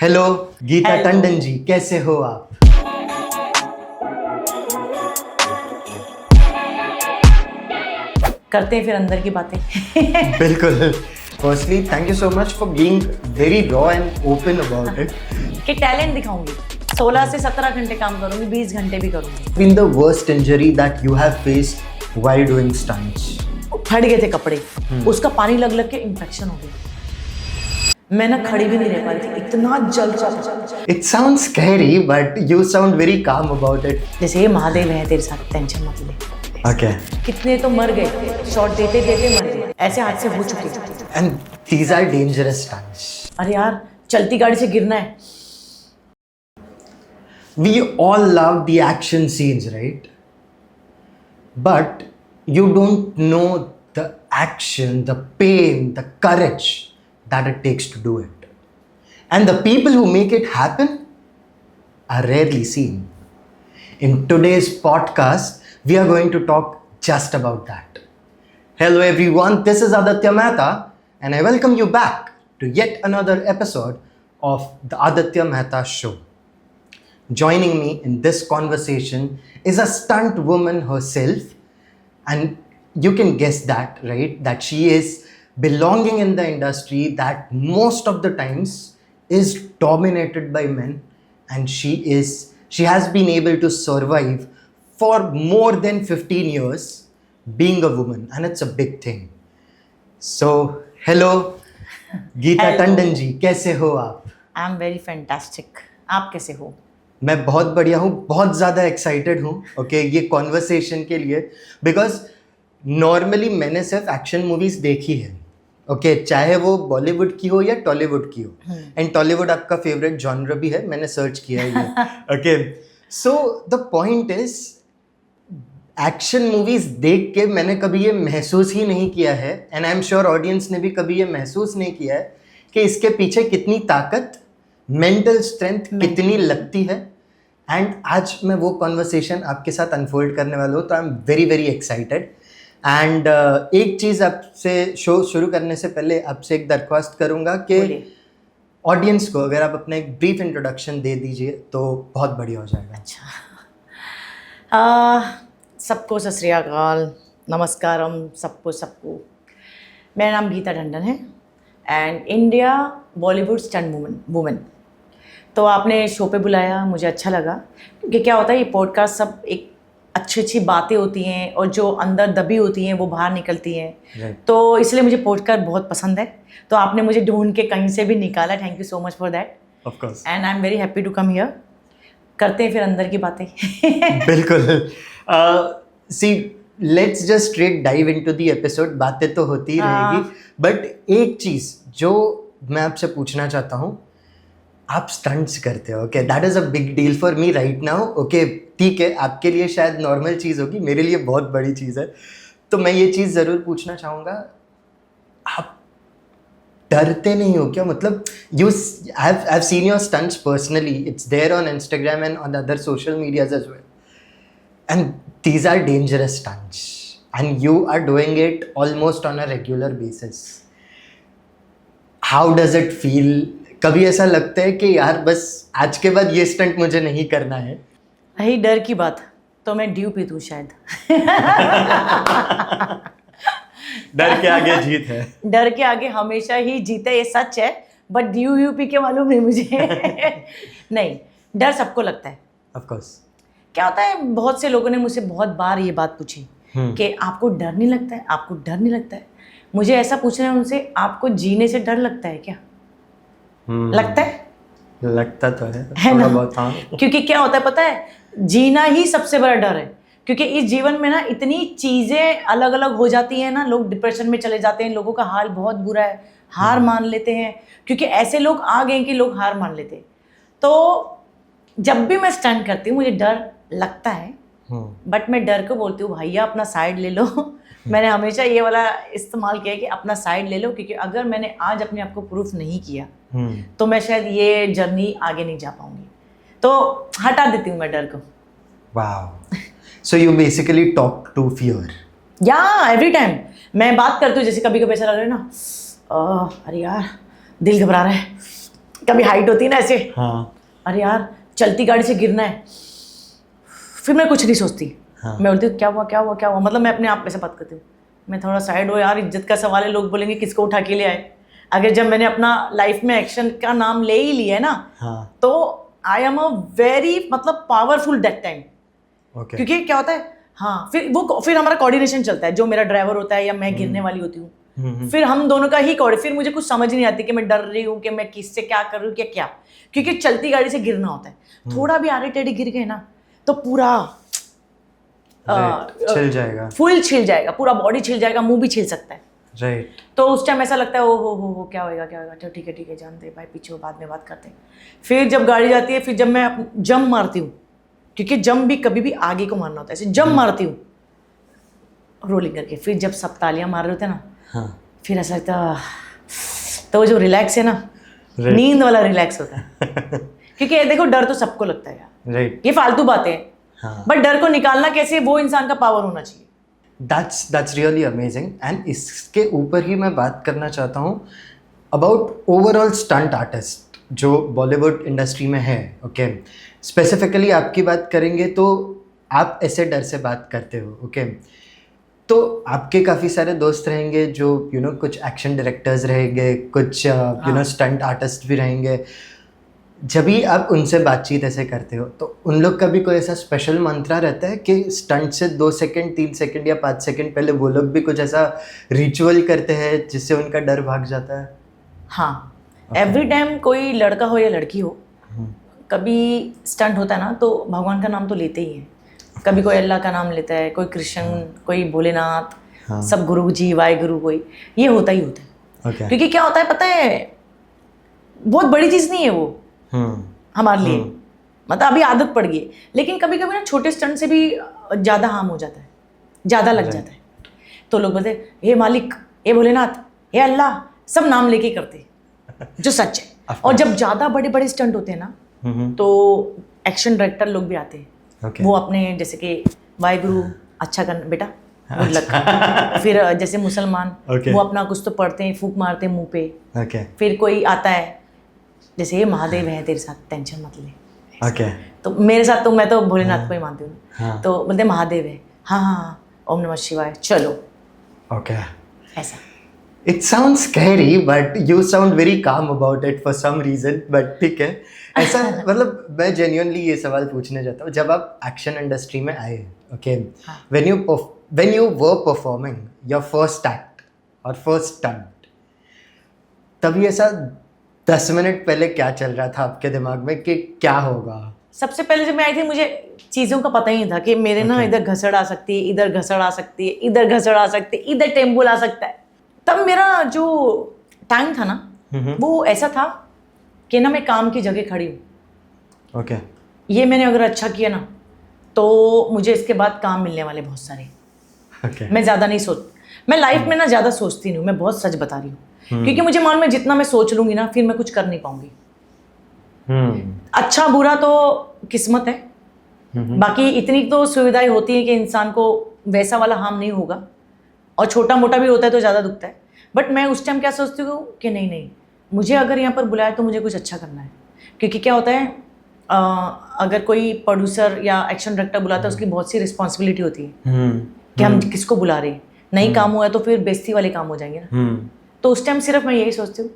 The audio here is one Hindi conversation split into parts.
Hello Geeta Hello. टंडन जी, कैसे हो आप? करते हैं फिर अंदर की बातें। बिल्कुल। Firstly thank you so much for being very raw and open about it. कि टैलेंट दिखाऊंगी। 16 से 17 घंटे काम करूंगी, 20 घंटे भी करूंगी। Been the worst injury that you have faced while doing stunts? फट गए थे कपड़े, उसका पानी लग लग के इन्फेक्शन हो गया। मैं ना खड़ी भी नहीं रह पा रही थी, इतना जल रहा था। It sounds scary, but you sound very calm about it. जैसे ये महादेव है तेरे साथ, टेंशन मत ले। Okay. कितने तो मर गए, शॉट देते देते मर गए, ऐसे हादसे हो चुके। And these are dangerous stunts. अरे यार, चलती गाड़ी से गिरना है। We all love the action scenes, right? But you don't know the action, the pain, the courage that it takes to do it. And the people who make it happen are rarely seen. In today's podcast, we are going to talk just about that. Hello everyone, this is Aditya Mehta and I welcome you back to yet another episode of the Aditya Mehta Show. Joining me in this conversation is a stunt woman herself, and you can guess that, right? That she is belonging in the industry that most of the times is dominated by men, and she has been able to survive for more than 15 years being a woman, and it's a big thing. So, hello, Geeta Hello. Tandon ji, कैसे हो आप? आई एम वेरी फैंटास्टिक। आप कैसे हो? मैं बहुत बढ़िया हूँ, बहुत ज़्यादा एक्साइटेड हूँ ओके ये कॉन्वर्सेशन के लिए, बिकॉज नॉर्मली मैंने सिर्फ एक्शन मूवीज़ देखी है ओके चाहे वो बॉलीवुड की हो या टॉलीवुड की हो, एंड टॉलीवुड आपका फेवरेट जॉनर भी है, मैंने सर्च किया है ये okay. So the point is action movies देख के मैंने कभी ये महसूस ही नहीं किया है, and I am sure audience ने भी कभी ये महसूस नहीं किया है कि इसके पीछे कितनी ताकत, मेंटल स्ट्रेंथ कितनी लगती है। एंड आज मैं वो कॉन्वर्सेशन आपके साथ अनफोल्ड करने वाला हूँ, तो I am very very excited. And एक चीज़ आपसे शो शुरू करने से पहले आपसे एक दरख्वास्त करूँगा कि ऑडियंस को अगर आप अपना एक ब्रीफ इंट्रोडक्शन दे दीजिए तो बहुत बढ़िया हो जाएगा। अच्छा, सबको सत श्री अकाल, नमस्कारम, सबको। मेरा नाम गीता टंडन है and India Bollywood stunt women. तो आपने शो पे बुलाया, मुझे अच्छा लगा, क्योंकि क्या होता है ये पॉडकास्ट सब एक अच्छी बातें होती हैं और जो अंदर दबी होती हैं वो बाहर निकलती हैं। तो इसलिए मुझे पॉडकास्ट बहुत पसंद है, तो आपने मुझे ढूंढ के कहीं से भी निकाला, thank you so much for that. Of course, and I am very happy to come here. करते हैं फिर अंदर की बातें। बिल्कुल। See let's just straight dive into the episode. बातें तो होती ही रहेगी, बट एक चीज़ जो मैं आपसे पूछना चाहता हूँ, आप स्टंट्स करते हो okay, that is a big deal for me right now okay. ठीक है, आपके लिए शायद नॉर्मल चीज़ होगी, मेरे लिए बहुत बड़ी चीज़ है, तो मैं ये चीज़ ज़रूर पूछना चाहूँगा, आप डरते नहीं हो क्या? मतलब I've seen your stunts personally, it's there on Instagram and on other social medias as well, and these are dangerous stunts and you are doing it almost on a regular basis. How does it feel? कभी ऐसा लगता है कि यार बस आज के बाद ये स्टंट मुझे नहीं करना है? रही डर की बात, तो मैं ड्यू पी दूँ शायद। डर के आगे जीत है। डर के आगे हमेशा ही जीत है, ये सच है, बट ड्यू पी के मालूम नहीं मुझे। नहीं, डर सबको लगता है। Of course. क्या होता है, बहुत से लोगों ने मुझसे बहुत बार ये बात पूछी कि आपको डर नहीं लगता है, आपको डर नहीं लगता है। मुझे ऐसा पूछना है उनसे, आपको जीने से डर लगता है क्या? लगता है? लगता तो है ना? थोड़ा बहुत, हाँ। क्योंकि क्या होता है पता है, जीना ही सबसे बड़ा डर है, क्योंकि इस जीवन में ना इतनी चीज़ें अलग अलग हो जाती हैं ना, लोग डिप्रेशन में चले जाते हैं, लोगों का हाल बहुत बुरा है, हार मान लेते हैं, क्योंकि ऐसे लोग आ गए कि लोग हार मान लेते हैं। तो जब भी मैं स्टंट करती हूँ मुझे डर लगता है, बट मैं डर को बोलती हूँ भैया अपना साइड ले लो। मैंने हमेशा ये वाला इस्तेमाल किया कि अपना साइड ले लो, क्योंकि अगर मैंने आज अपने आप को प्रूफ नहीं किया तो मैं शायद ये जर्नी आगे नहीं जा पाऊंगी, तो हटा देती हूँ मैं डर को। Wow, so you basically talk to fear? या एवरी टाइम मैं बात करती हूँ, जैसे कभी कभी ऐसा लग रहा है ना, अरे यार दिल घबरा रहा है, कभी हाइट होती है ना ऐसे, हाँ अरे यार चलती गाड़ी से गिरना है, फिर मैं कुछ नहीं सोचती। हाँ। मैं बोलती हूँ क्या हुआ क्या हुआ क्या हुआ, मतलब मैं अपने आप में से बात करती हूँ, मैं थोड़ा साइड हो यार, इज्जत का सवाल है, लोग बोलेंगे किसको उठा के ले आए। अगर जब मैंने अपना लाइफ में एक्शन का नाम ले ही लिया है ना, हाँ तो आई एम अ वेरी मतलब पावरफुल दैट टाइम। ओके क्योंकि क्या होता है, हाँ फिर हमारा कोऑर्डिनेशन चलता है, जो मेरा ड्राइवर होता है या मैं गिरने वाली होती हूँ, फिर हम दोनों का ही फिर मुझे कुछ समझ नहीं आती कि मैं डर रही हूँ कि मैं किससे क्या कर रही हूँ क्या, क्योंकि चलती गाड़ी से गिरना होता है, थोड़ा भी आड़े टेढ़े गिर गए ना तो पूरा छिल जाएगा, फुल छिल जाएगा, पूरा बॉडी छिल जाएगा, मुंह भी छिल सकता है। राइट। तो उस टाइम ऐसा लगता है ओ हो क्या होएगा क्या होएगा, चलो ठीक है जानते भाई, पीछे हो, बाद में बात करते हैं। फिर जब गाड़ी जाती है, फिर जब मैं जंप मारती हूँ, क्योंकि जंप भी कभी भी आगे को मारना होता है, ऐसे जंप मारती हूँ रोलिंग करके, फिर जब सब तालियां मार रहे होते हैं ना, हाँ फिर ऐसा लगता है, तो वो जो रिलैक्स है ना, नींद वाला रिलैक्स होता है। क्योंकि देखो डर तो सबको लगता है यार, राइट। ये फालतू बातें हैं, हाँ बट डर को निकालना कैसे, वो इंसान का पावर होना चाहिए। That's really amazing. एंड इसके ऊपर ही मैं बात करना चाहता हूँ अबाउट ओवरऑल स्टंट आर्टिस्ट जो बॉलीवुड इंडस्ट्री में है। ओके, स्पेसिफिकली आपकी बात करेंगे तो आप ऐसे डर से बात करते हो। ओके, तो आपके काफ़ी सारे दोस्त रहेंगे जो कुछ एक्शन डायरेक्टर्स रहेंगे, कुछ स्टंट आर्टिस्ट भी रहेंगे। जब भी आप उनसे बातचीत ऐसे करते हो तो उन लोग का भी कोई ऐसा स्पेशल मंत्रा रहता है कि स्टंट से 2 सेकंड 3 सेकंड या 5 सेकंड पहले वो लोग भी कुछ ऐसा रिचुअल करते हैं जिससे उनका डर भाग जाता है? हाँ, एवरी टाइम कोई लड़का हो या लड़की हो, कभी स्टंट होता है ना तो भगवान का नाम तो लेते ही हैं। कभी कोई अल्लाह का नाम लेता है, कोई कृष्ण, कोई भोलेनाथ, सब गुरु जी, वाहिगुरु, कोई ये होता ही होता है। Okay. क्योंकि क्या होता है पता है, बहुत बड़ी चीज़ नहीं है वो हमारे लिए, मतलब अभी आदत पड़ गई है। लेकिन कभी कभी ना छोटे स्टंट से भी ज़्यादा हार्म हो जाता है, ज़्यादा लग जाता है। तो लोग बोलते हे मालिक, हे भोलेनाथ, हे अल्लाह, सब नाम लेके करते, जो सच है। और जब ज़्यादा बड़े बड़े स्टंट होते हैं ना, तो एक्शन डायरेक्टर लोग भी आते हैं। वो अपने जैसे कि वाहिगुरु अच्छा करना बेटा, गुड लक। फिर जैसे मुसलमान, वो अपना कुछ तो पढ़ते हैं, फूंक मारते हैं मुंह पे। फिर कोई आता है जैसे ये महादेव है तेरे साथ, टेंशन मत ले। तो मेरे साथ तो मैं तो भोलेनाथ को ही मानती हूँ, तो बोलते महादेव है, हाँ ओम नमः शिवाय, चलो। ऐसा It sounds scary, but you sound very calm about it for some reason. But ठीक है, ऐसा मतलब मैं genuinely ये सवाल पूछने जाता हूँ, जब आप एक्शन इंडस्ट्री में आए, okay, when you were performing your first act और first stunt, तभी ऐसा 10 मिनट पहले क्या चल रहा था आपके दिमाग में कि क्या होगा? सबसे पहले जब मैं आई थी, मुझे चीज़ों का पता ही नहीं था कि मेरे ना इधर घसड़ आ सकती है, इधर घसड़ आ सकती है, इधर घसड़ आ सकती है, इधर टेम्पल आ सकता है। तब मेरा जो टाइम था ना, वो ऐसा था कि ना मैं काम की जगह खड़ी हूँ। ओके, ये मैंने अगर अच्छा किया ना तो मुझे इसके बाद काम मिलने वाले बहुत सारे। मैं ज़्यादा नहीं मैं लाइफ में ना ज़्यादा सोचती नहीं हूँ, मैं बहुत सच बता रही हूँ। क्योंकि मुझे मालूम है जितना मैं सोच लूँगी ना, फिर मैं कुछ कर नहीं पाऊँगी। अच्छा बुरा तो किस्मत है, बाकी इतनी तो सुविधाएं होती है कि इंसान को वैसा वाला हार्म नहीं होगा, और छोटा मोटा भी होता है तो ज़्यादा दुखता है। बट मैं उस टाइम क्या सोचती हूँ कि नहीं, मुझे अगर यहाँ पर बुलाया तो मुझे कुछ अच्छा करना है। क्योंकि क्या होता है, अगर कोई प्रोड्यूसर या एक्शन डायरेक्टर बुलाता है, उसकी बहुत सी रिस्पॉन्सिबिलिटी होती है कि हम किसको बुला रहे हैं। नहीं काम हुआ है तो फिर बेइज्जती वाले काम हो जाएंगे ना। तो उस टाइम सिर्फ मैं यही सोचती हूँ,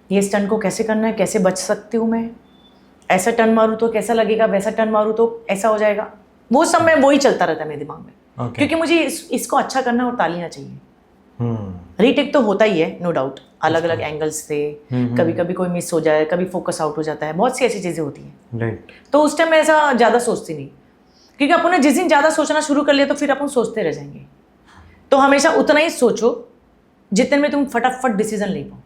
ये स्टंट को कैसे करना है, कैसे बच सकती हूँ मैं, ऐसा टर्न मारूँ तो कैसा लगेगा, वैसा टर्न मारूँ तो ऐसा हो जाएगा। वो सब में वही चलता रहता है मेरे दिमाग में। क्योंकि मुझे इसको अच्छा करना और तालियां चाहिए। रीटेक तो होता ही है, नो डाउट, अलग अलग एंगल्स से, कभी कभी कोई मिस हो जाए, कभी फोकस आउट हो जाता है, बहुत सी ऐसी चीज़ें होती हैं। तो उस टाइम मैं ऐसा ज़्यादा सोचती नहीं, क्योंकि अपन ने जिस दिन ज़्यादा सोचना शुरू कर लिया तो फिर अपन सोचते रह जाएंगे। तो हमेशा उतना ही सोचो जितने में तुम फटाफट डिसीजन ले पाओ,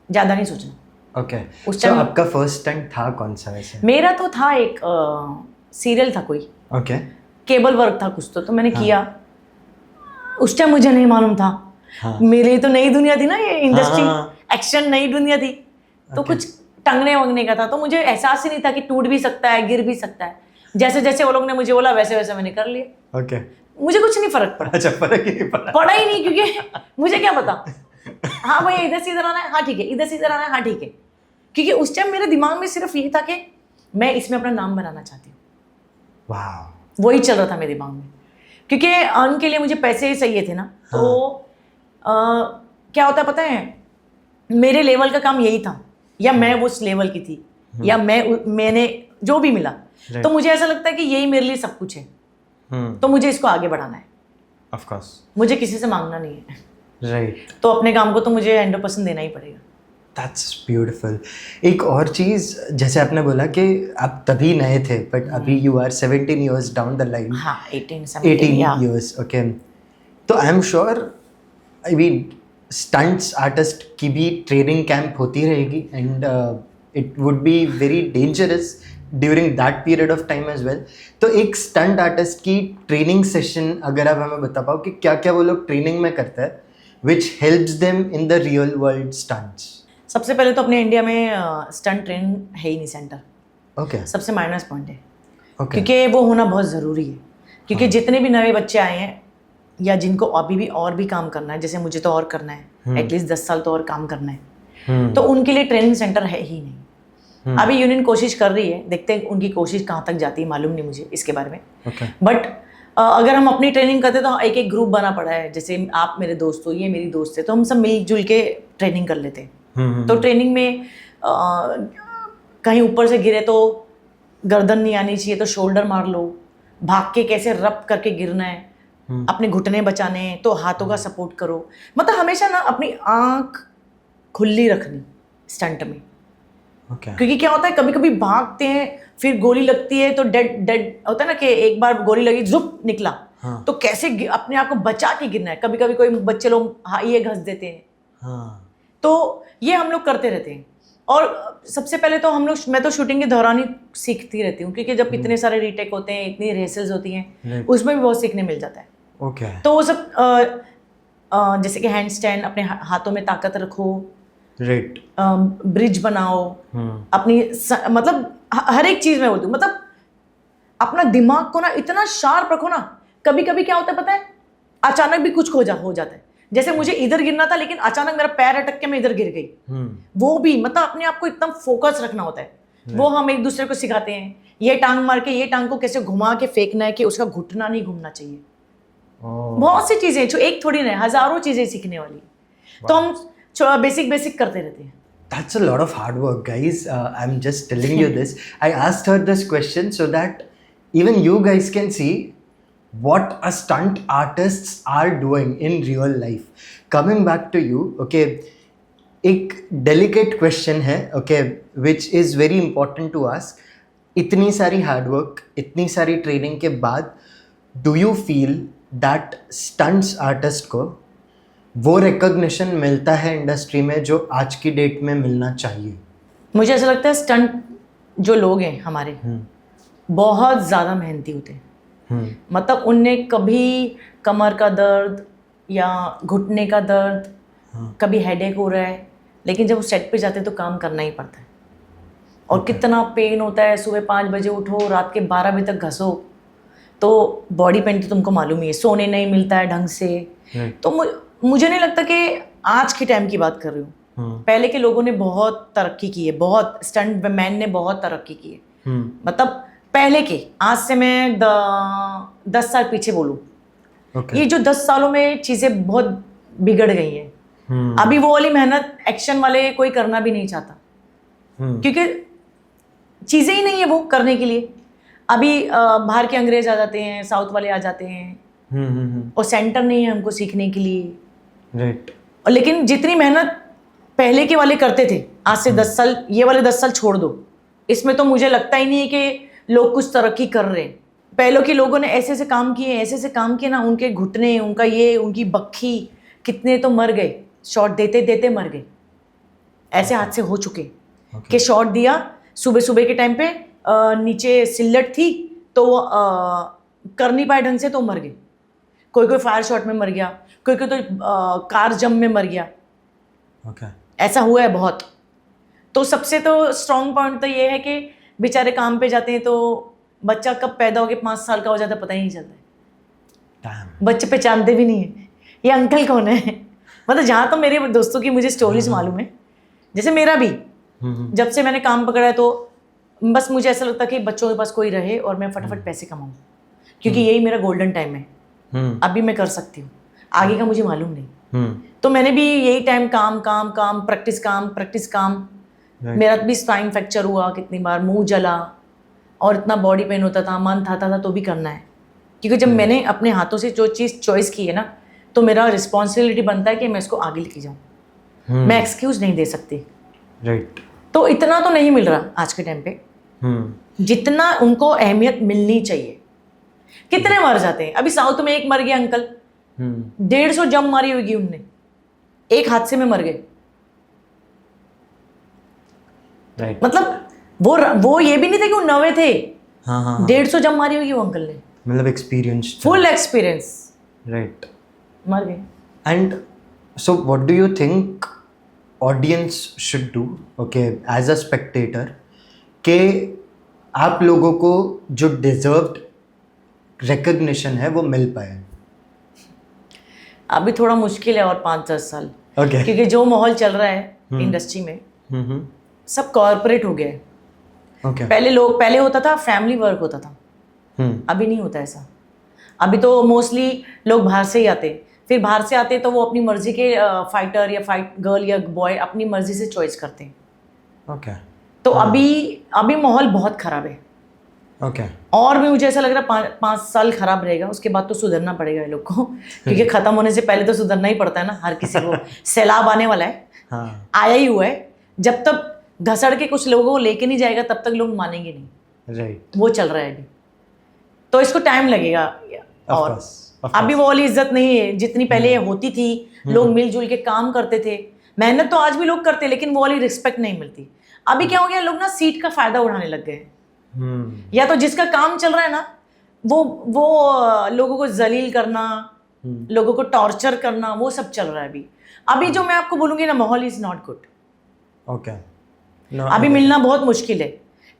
ज़्यादा नहीं सोचना। ओके, उस टाइम आपका फर्स्ट स्टंट था कौन सा वैसे? मेरा तो था एक सीरियल था कोई, ओके, केबल वर्क था कुछ तो मैंने किया। उस टाइम मुझे नहीं मालूम था, मेरे लिए तो नई दुनिया थी ना ये इंडस्ट्री, एक्शन नई दुनिया थी। तो कुछ टंगने वंगने का था, तो मुझे एहसास ही नहीं था कि टूट भी सकता है, गिर भी सकता है। जैसे जैसे वो लोग ने मुझे बोला वैसे वैसे मैंने कर लिया। ओके, मुझे कुछ नहीं फर्क पड़ा। अच्छा, फर्क ही नहीं पड़ा ही नहीं, क्योंकि मुझे क्या पता, हाँ भैया इधर से इधर आना है, हाँ ठीक है, इधर से इधर आना है, हाँ ठीक है। क्योंकि उस टाइम मेरे दिमाग में सिर्फ ये था कि मैं इसमें अपना नाम बनाना चाहती हूँ, वाह। वही चल रहा था मेरे दिमाग में, क्योंकि अर्न के लिए मुझे पैसे चाहिए थे ना। तो क्या होता है पता है, मेरे लेवल का काम यही था, या मैं उस लेवल की थी, या मैंने जो भी मिला, तो मुझे ऐसा लगता है कि यही मेरे लिए सब कुछ है, तो मुझे इसको आगे बढ़ाना है। ऑफ कोर्स, मुझे किसी से मांगना नहीं है, राइट। तो अपने काम को तो मुझे 100% देना ही पड़ेगा। That's beautiful. एक और चीज़, जैसे आपने बोला कि आप तभी नए थे, बट अभी you are 17 years down the line. हाँ, 18 years, ओके। तो I am sure, I mean stunts artist की भी ट्रेनिंग कैंप होती रहेगी, and it would be very dangerous during that period of time as well. तो एक स्टंट आर्टिस्ट की ट्रेनिंग सेशन अगर आप हमें बता पाओ कि क्या क्या वो लोग ट्रेनिंग में करते हैं which helps them in the real world stunts. सबसे पहले तो अपने इंडिया में स्टंट ट्रेनिंग है ही नहीं सेंटर, ओके, सबसे माइनस पॉइंट है, ओके। क्योंकि वो होना बहुत ज़रूरी है। क्योंकि जितने भी नए बच्चे आए हैं या जिनको अभी भी और भी काम करना है, जैसे मुझे तो और करना है, एटलीस्ट 10 साल तो और काम करना है, तो उनके लिए ट्रेनिंग सेंटर है ही नहीं। अभी यूनियन कोशिश कर रही है, देखते हैं उनकी कोशिश कहाँ तक जाती है, मालूम नहीं मुझे इसके बारे में। बट अगर हम अपनी ट्रेनिंग करते तो एक एक ग्रुप बना पड़ा है, जैसे आप मेरे दोस्त हो, ये मेरी दोस्त है, तो हम सब मिलजुल के ट्रेनिंग कर लेते हैं। तो ट्रेनिंग में कहीं ऊपर से गिरे तो गर्दन नहीं आनी चाहिए, तो शोल्डर मार लो, भाग के कैसे रप करके गिरना है, अपने घुटने बचाने हैं तो हाथों का सपोर्ट करो। मतलब हमेशा ना अपनी आंख खुली रखनी स्टंट में, क्योंकि क्या होता है कभी कभी भागते हैं, फिर गोली लगती है तो डेड होता है ना, कि एक बार गोली लगी जुप निकला, तो कैसे अपने आप को बचा के गिरना है। कभी कभी कोई बच्चे लोग ये घस देते हैं, तो ये हम लोग करते रहते हैं। और सबसे पहले तो मैं तो शूटिंग के दौरान ही सीखती रहती हूँ, क्योंकि जब इतने सारे रीटेक होते हैं, इतनी रिहर्सल्स होती हैं, उसमें भी बहुत सीखने मिल जाता है। तो वो सब जैसे कि हैंड स्टैंड, अपने हाथों में ताकत रखो, ब्रिज बनाओ, अपनी मतलब हर एक चीज में बोलती हूँ, मतलब अपना दिमाग को ना इतना शार्प रखो ना। कभी कभी क्या होता है पता है, अचानक भी कुछ हो जाता है। जैसे मुझे इधर गिरना था, लेकिन अचानक मेरा पैर अटक के मैं इधर गिर गई। वो भी मतलब अपने आप को एकदम फोकस रखना होता है। वो हम एक दूसरे को सिखाते हैं, ये टांग मार के ये टांग को कैसे घुमा के फेंकना है, कि उसका घुटना नहीं घूमना चाहिए। बहुत सी चीजें जो एक थोड़ी नहीं, हजारों चीजें सीखने वाली। तो हम बेसिक करते रहते हैं। That's a lot of hard work, guys. I'm just telling you this. I asked her this question so that even you guys can see what a stunt artists are doing in real life. Coming back to you, okay, एक delicate question है, okay, which is very important to ask. इतनी सारी hard work, इतनी सारी training के बाद, do you feel that stunts artist को वो रिकॉग्निशन मिलता है इंडस्ट्री में जो आज की डेट में मिलना चाहिए? मुझे ऐसा लगता है स्टंट जो लोग हैं हमारे बहुत ज़्यादा मेहनती होते हैं। मतलब उनने कभी कमर का दर्द या घुटने का दर्द, कभी हेडेक हो रहा है, लेकिन जब वो सेट पे जाते हैं तो काम करना ही पड़ता है। और कितना पेन होता है, सुबह 5 बजे उठो, रात के 12 बजे तक घसो, तो बॉडी पेन तो तुमको मालूम ही है, सोने नहीं मिलता है ढंग से। तो मुझे नहीं लगता कि आज के टाइम की बात कर रही हूँ, पहले के लोगों ने बहुत तरक्की की है, बहुत स्टंट मैन ने बहुत तरक्की की है। मतलब पहले के, आज से मैं 10 साल पीछे बोलूँ, ये जो 10 सालों में चीज़ें बहुत बिगड़ गई हैं। अभी वो वाली मेहनत एक्शन वाले कोई करना भी नहीं चाहता, क्योंकि चीज़ें ही नहीं है वो करने के लिए। अभी बाहर के अंग्रेज आ जाते हैं, साउथ वाले आ जाते हैं, और सेंटर नहीं है हमको सीखने के लिए। और लेकिन जितनी मेहनत पहले के वाले करते थे, आज से 10 साल, ये वाले 10 साल छोड़ दो, इसमें तो मुझे लगता ही नहीं है कि लोग कुछ तरक्की कर रहे हैं। पहले के लोगों ने ऐसे काम किए ना, उनके घुटने, उनका ये, उनकी बक्खी, कितने तो मर गए, शॉट देते देते मर गए। ऐसे हादसे हो चुके कि शॉट दिया सुबह के टाइम पे, नीचे सिल्लट थी तो कर नहीं पाए ढंग से तो मर गए। कोई फायर शॉट में मर गया, कोई तो कार जम में मर गया। ऐसा हुआ है बहुत। तो सबसे तो स्ट्रॉन्ग पॉइंट तो ये है कि बेचारे काम पे जाते हैं तो बच्चा कब पैदा होके 5 साल का हो जाता है पता ही नहीं चलता है। बच्चे पहचानते भी नहीं है ये अंकल कौन है। मतलब जहाँ तो मेरे दोस्तों की मुझे स्टोरीज मालूम है, जैसे मेरा भी जब से मैंने काम पकड़ा है तो बस मुझे ऐसा लगता है कि बच्चों के पास कोई रहे और मैं फटाफट पैसे कमाऊँ, क्योंकि यही मेरा गोल्डन टाइम है। अभी मैं कर सकती हूँ, आगे का मुझे मालूम नहीं। तो मैंने भी यही टाइम काम काम काम, प्रैक्टिस काम। मेरा भी स्पाइन फ्रैक्चर हुआ कितनी बार, मुंह जला और इतना बॉडी पेन होता था, मन था तो भी करना है, क्योंकि जब मैंने अपने हाथों से जो चीज़ चॉइस की है ना, तो मेरा रिस्पॉन्सिबिलिटी बनता है कि मैं इसको आगे लेके जाऊँ। मैं एक्सक्यूज नहीं दे सकती। राइट। तो इतना तो नहीं मिल रहा आज के टाइम पे जितना उनको अहमियत मिलनी चाहिए। कितने मर जाते हैं, अभी साउथ में एक मर गया अंकल, 150 जंप मारी होगी उनने, एक हादसे में मर गए। राइट। मतलब वो ये भी नहीं थे कि वो नवे थे। हाँ 150 जंप मारी होगी वो अंकल ने, मतलब एक्सपीरियंस, फुल एक्सपीरियंस, राइट, मर गए। And so what do you think audience should do, okay, as a spectator, कि आप लोगों को जो डिजर्व्ड रिकग्निशन है वो मिल पाए? अभी थोड़ा मुश्किल है और 5-10 साल, ओके। क्योंकि जो माहौल चल रहा है इंडस्ट्री में, सब कॉर्पोरेट हो गया है। ओके। पहले होता था फैमिली वर्क होता था, अभी नहीं होता ऐसा। अभी तो मोस्टली लोग बाहर से ही आते, फिर बाहर से आते तो वो अपनी मर्जी के फाइटर या फाइट गर्ल या बॉय अपनी मर्जी से चॉइस करते हैं। ओके। तो अभी माहौल बहुत खराब है। ओके। और भी मुझे ऐसा लग रहा है 5 साल खराब रहेगा, उसके बाद तो सुधरना पड़ेगा ये लोग को, क्योंकि खत्म होने से पहले तो सुधरना ही पड़ता है ना हर किसी को। सैलाब आने वाला है, हाँ। आया ही हुआ है। जब तक घसड़ के कुछ लोगों को लेके नहीं जाएगा तब तक लोग मानेंगे नहीं। राइट। वो चल रहा है अभी, तो इसको टाइम लगेगा। और अभी वो वाली इज्जत नहीं है जितनी पहले होती थी। लोग मिलजुल के काम करते थे, मेहनत तो आज भी लोग करते, लेकिन वो वाली रिस्पेक्ट नहीं मिलती। अभी क्या हो गया, लोग ना सीट का फायदा उठाने लग गए। या तो जिसका काम चल रहा है ना, वो लोगों को जलील करना, लोगों को टॉर्चर करना, वो सब चल रहा है अभी जो मैं आपको बोलूंगी ना, माहौल इज नॉट गुड। ओके। अभी मिलना बहुत मुश्किल है,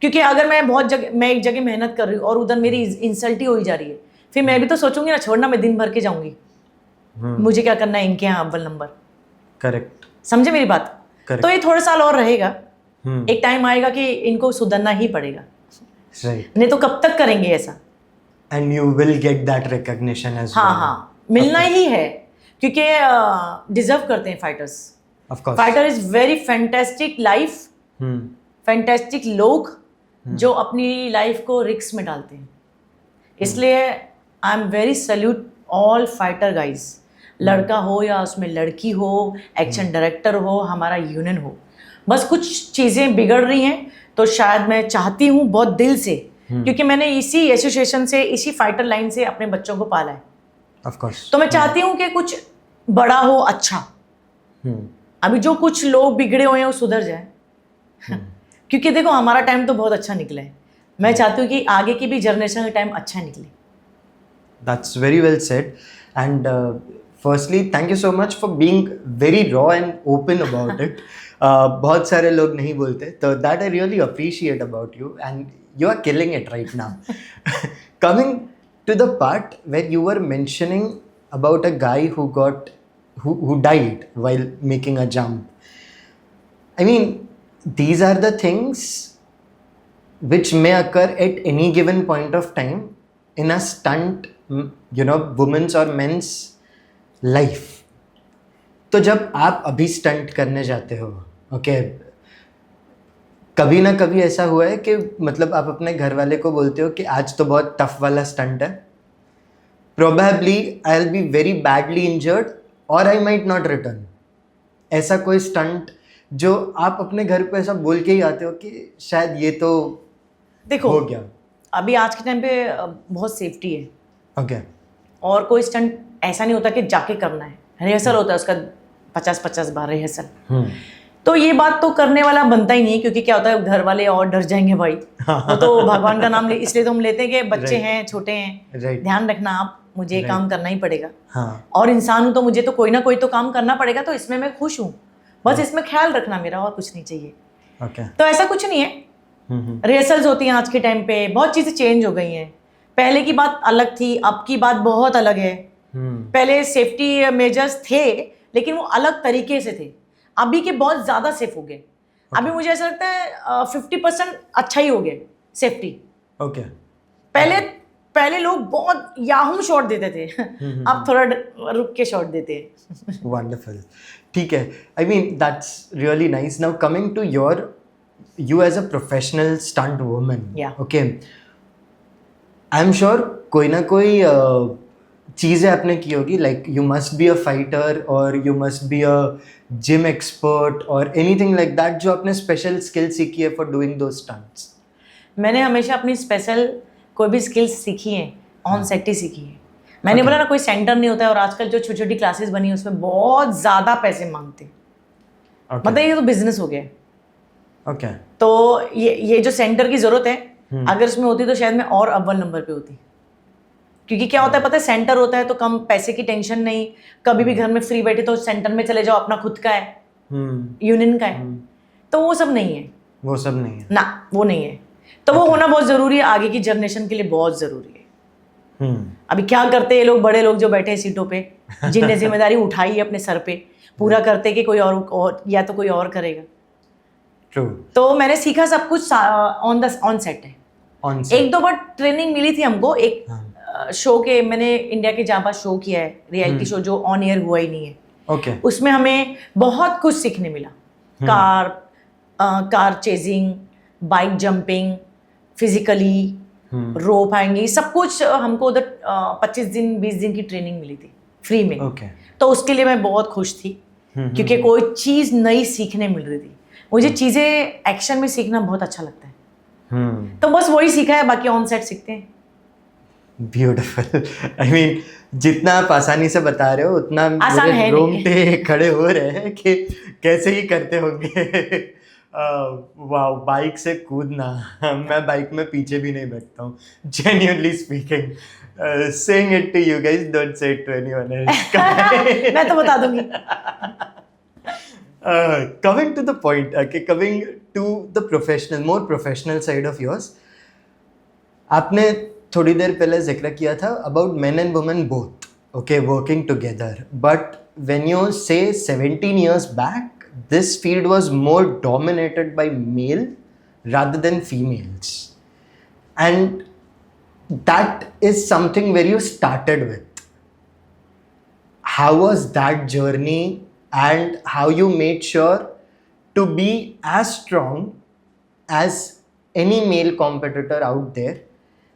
क्योंकि अगर मैं एक जगह मेहनत कर रही हूँ और उधर मेरी इंसल्ट ही हो जा रही है, फिर मैं भी तो सोचूंगी ना, छोड़ना, मैं दिन भर के जाऊंगी, मुझे क्या करना है इनके यहाँ अव्वल नंबर। करेक्ट। समझे मेरी बात? Correct. तो ये थोड़े साल और रहेगा, एक टाइम आएगा कि इनको सुधरना ही पड़ेगा। राइट। नहीं तो कब तक करेंगे ऐसा? And you will get that recognition as well. हाँ, मिलना ही है, क्योंकि डिजर्व करते हैं fighters. Of course. Fighter is very fantastic life, fantastic लोग जो अपनी लाइफ को रिस्क में डालते हैं। इसलिए I am very salute all fighter guys, लड़का हो या उसमें लड़की हो, एक्शन डायरेक्टर हो, हमारा यूनियन हो। बस कुछ चीज़ें बिगड़ रही हैं, तो शायद मैं चाहती हूँ बहुत दिल से, क्योंकि मैंने इसी एसोसिएशन से, इसी फाइटर लाइन से अपने बच्चों को पाला है। Of course. तो मैं चाहती हूँ कि कुछ बड़ा हो, अच्छा। अभी जो कुछ लोग बिगड़े हुए हैं वो सुधर जाए। क्योंकि देखो हमारा टाइम तो बहुत अच्छा निकला है, मैं चाहती हूँ कि आगे की भी जनरेशन का टाइम अच्छा निकले। That's very well said. And firstly, thank you so much for being very raw and open about it. बहुत सारे लोग नहीं बोलते, तो that I really appreciate about you, and you are killing it right now. Coming to the part where you were mentioning about a guy who died while making a jump. I mean, these are the things which may occur at any given point of time in a stunt, women's or men's life. तो जब आप अभी स्टंट करने जाते हो, ओके, कभी ना कभी ऐसा हुआ है कि मतलब आप अपने घर वाले को बोलते हो कि आज तो बहुत टफ वाला स्टंट है, probably I will be very badly injured और आई माइट नॉट रिटर्न। ऐसा कोई स्टंट जो आप अपने घर पे ऐसा बोल के ही आते हो कि शायद ये तो देखो हो गया? अभी आज के टाइम पे बहुत सेफ्टी है, ओके। और कोई स्टंट ऐसा नहीं होता कि जाके करना है, रिहर्सल होता है उसका 50-50 बार रिहर्सल। तो ये बात तो करने वाला बनता ही नहीं है, क्योंकि क्या होता है घर वाले और डर जाएंगे भाई। वो तो भगवान का नाम ले, इसलिए तो हम लेते हैं कि बच्चे हैं, छोटे हैं, ध्यान रखना आप, मुझे ये काम करना ही पड़ेगा। और इंसान हूँ तो मुझे तो कोई ना कोई तो काम करना पड़ेगा, तो इसमें मैं खुश हूँ, बस इसमें ख्याल रखना मेरा, और कुछ नहीं चाहिए। तो ऐसा कुछ नहीं है। रिहर्सल्स होती हैं आज के टाइम पे, बहुत चीज़ें चेंज हो गई हैं। पहले की बात अलग थी, अब की बात बहुत अलग है। पहले सेफ्टी मेजर्स थे, लेकिन वो अलग तरीके से थे। अभी के बहुत ज़्यादा सेफ हो गए। अभी मुझे ऐसा लगता है 50% अच्छा ही हो गया सेफ्टी। ओके पहले पहले लोग बहुत याहूम शॉट देते थे, अब थोड़ा रुक के शॉट देते हैं। वंडरफुल, ठीक है। I mean that's really nice. Now coming to you as a professional stunt woman, Yeah. okay, I am sure कोई ना कोई चीज़ें आपने की होगी, like you must be a fighter और you must be a gym expert और एनीथिंग लाइक दैट, जो आपने स्पेशल स्किल सीखी है फॉर डूइंग दो स्टंट्स। मैंने हमेशा अपनी स्पेशल कोई भी स्किल्स सीखी है ऑन सेट ही सीखी है। मैंने बोला ना, कोई सेंटर नहीं होता है, और आजकल जो छोटी छोटी क्लासेस बनी है उसमें बहुत ज़्यादा पैसे मांगते हैं। मतलब ये तो बिजनेस हो गया है। ओके तो ये जो सेंटर की ज़रूरत है, अगर इसमें होती तो शायद मैं और अव्वल नंबर पे होती। क्योंकि क्या होता है पता है, सेंटर होता है तो कम पैसे की टेंशन नहीं, कभी भी घर में फ्री बैठे तो सेंटर में चले जाओ, अपना खुद का है, यूनियन का है। तो वो सब नहीं है, वो सब नहीं है ना, वो नहीं है। तो वो होना बहुत ज़रूरी है, आगे की जनरेशन के लिए बहुत ज़रूरी है। अभी क्या करते हैं ये लोग, बड़े लोग जो बैठे हैं सीटों पे, जिनने जिम्मेदारी उठाई है अपने सर पे, पूरा करते कि कोई और या तो कोई और करेगा। ट्रू। तो मैंने सीखा सब कुछ ऑन सेट है। ऑन एक दो बार ट्रेनिंग मिली थी हमको, एक शो के, मैंने इंडिया के जहाँ पर शो किया है, रियलिटी शो जो ऑन एयर हुआ ही नहीं है। ओके उसमें हमें बहुत कुछ सीखने मिला। Car chasing, bike jumping, physically rope आएंगे, सब कुछ हमको उधर 25 दिन 20 दिन की ट्रेनिंग मिली थी फ्री में। ओके तो उसके लिए मैं बहुत खुश थी, क्योंकि कोई चीज़ नई सीखने मिल रही थी। मुझे चीज़ें एक्शन में सीखना बहुत अच्छा लगता है। तो बस वही सीखा है, बाकी ऑन सेट सीखते हैं। ब्यूटीफुल। आई मीन जितना आप आसानी से बता रहे हो उतना आसान मेरे है रोंगटे खड़े हो रहे हैं कि कैसे ही करते होंगे। वाह, बाइक से कूदना, मैं बाइक में पीछे भी नहीं बैठता हूँ, genuinely speaking. Saying it to you guys, don't say it to anyone else. मैं तो बता दूंगी। Coming to the point, okay, coming to the more professional side of yours, आपने थोड़ी देर पहले जिक्र किया था about men and women both, okay, working together. But when you say 17 years back, this field was more dominated by male rather than females. And that is something where you started with. How was that journey? And how you made sure to be as strong as any male competitor out there?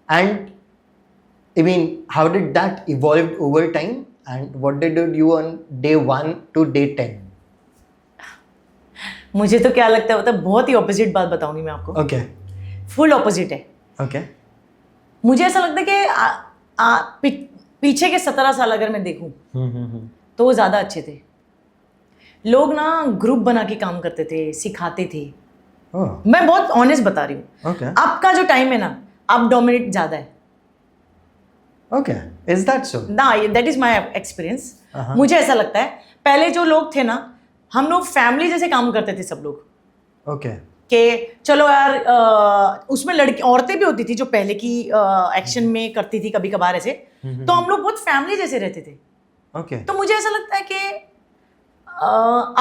And I mean, how did that evolve over time? And what did you do on day 1 to day 10? मुझे तो क्या लगता है, मतलब बहुत ही ऑपोजिट बात बताऊंगी मैं आपको। Okay. फुल ऑपोजिट है। Okay. मुझे ऐसा लगता है कि पीछे के 17 साल अगर मैं देखूं तो वो ज़्यादा अच्छे थे। लोग ना ग्रुप बना के काम करते थे, सिखाते थे। Oh. मैं बहुत ऑनेस्ट बता रही हूँ। Okay. अब का जो टाइम है ना, अब डोमिनेट ज़्यादा है Okay. Is that so? ना, दैट इज माई एक्सपीरियंस। मुझे ऐसा लगता है, पहले जो लोग थे ना, हम लोग फैमिली जैसे काम करते थे सब लोग। Okay. कि चलो यार, उसमें लड़की औरतें भी होती थी जो पहले की एक्शन में करती थी कभी कभार ऐसे, तो हम लोग बहुत फैमिली जैसे रहते थे। Okay. तो मुझे ऐसा लगता है कि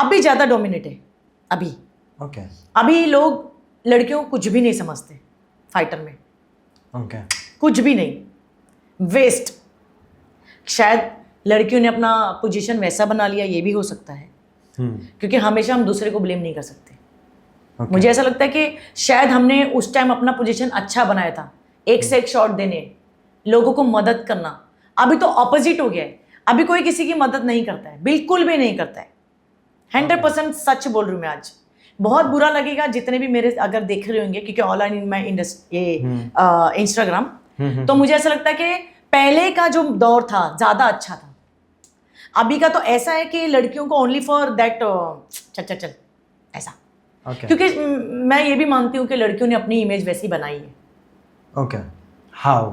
अभी ज़्यादा डोमिनेट है। अभी Okay. अभी लोग लड़कियों को कुछ भी नहीं समझते फाइटर में, Okay. कुछ भी नहीं, वेस्ट। शायद लड़कियों ने अपना पोजीशन वैसा बना लिया, ये भी हो सकता है, क्योंकि हमेशा हम दूसरे को ब्लेम नहीं कर सकते। Okay. मुझे ऐसा लगता है कि शायद हमने उस टाइम अपना पोजीशन अच्छा बनाया था, एक से एक शॉट देने, लोगों को मदद करना। अभी तो ऑपोजिट हो गया है, अभी कोई किसी की मदद नहीं करता है, बिल्कुल भी नहीं करता है। 100% सच बोल रही हूँ मैं आज। बहुत बुरा लगेगा जितने भी मेरे अगर देख रहे होंगे, क्योंकि ऑनलाइन इन माई इंस्टाग्राम, तो मुझे ऐसा लगता है कि पहले का जो दौर था ज़्यादा अच्छा था। अभी का तो ऐसा है कि लड़कियों को ओनली फॉर दैट चल चल ऐसा। Okay. क्योंकि मैं ये भी मानती हूँ कि लड़कियों ने अपनी इमेज वैसी बनाई है। Okay. How?